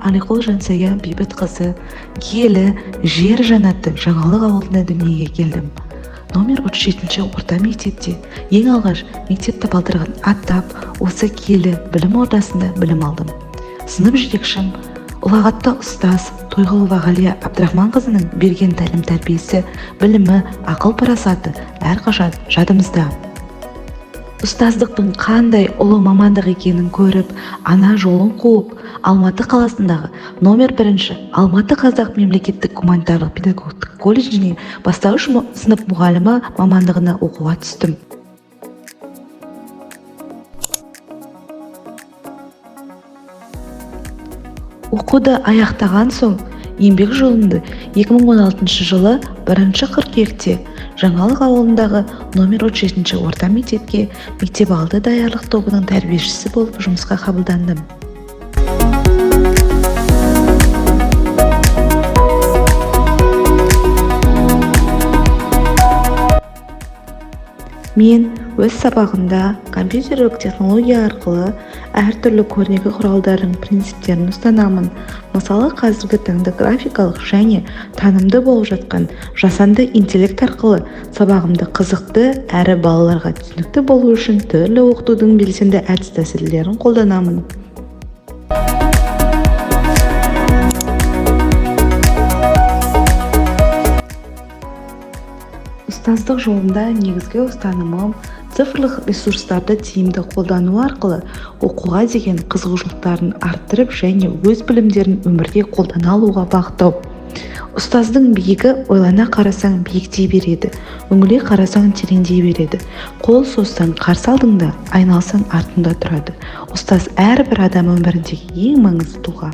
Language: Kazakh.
Алиқол Жансая бейбіт қызы, киелі жер жанаты Жаңалық ауылында дүниеге келдім. Номер 37-ші орта мектепте ең алғаш мектеп табалдырығын аттап, осы киелі білім ордасында білім алдым. Сынып жетекшім ұлағатты ұстаз Тойғұлова Ғалия Абдрахманқызының берген тәлім тәрбиесі, білімі, ақыл парасаты әрқашан жадымызда. Ұстаздықтың қандай ұлы мамандық екенін көріп, ана жолын қуып, Алматы қаласындағы номер 1-ші Алматы Қазақ мемлекеттік гуманитарлық педагогтық колледжіне бастауыш сынып мұғалімі мамандығына оқуға түстім. Оқуды аяқтаған соң, еңбек жолымды 2016 жылы 1 қыркүйекте Жаңалық ауылындағы номер 37-ші орта мектепке мектеп алды даярлық тобының тәрбиешісі болып жұмысқа қабылдандым. Мен өз сабағында компьютерлік технология арқылы әртүрлі көрнекі құралдардың принциптерін ұстанамын. Мысалы, қазіргі таңда графикалық және танымды болып жатқан жасанды интеллект арқылы сабағымды қызықты әрі балаларға түсінікті болу үшін түрлі оқытудың белсенді әдіс-тәсілдерін қолданамын. Ұстаздық жолында негізгі ұстанымым цифрлық ресурстарды тиімді қолдану арқылы оқуға деген қызығушылықтарын арттырып және өз білімдерін өмірде қолдана алуға бағыттау. Ұстаздың биігі ойлана қарасаң биіктей береді, үңіле қарасаң тереңдей береді. Қол созсаң қарсы алдыңда, айналсаң артында тұрады. Ұстаз әрбір адам өміріндегі ең маңызды тұлға.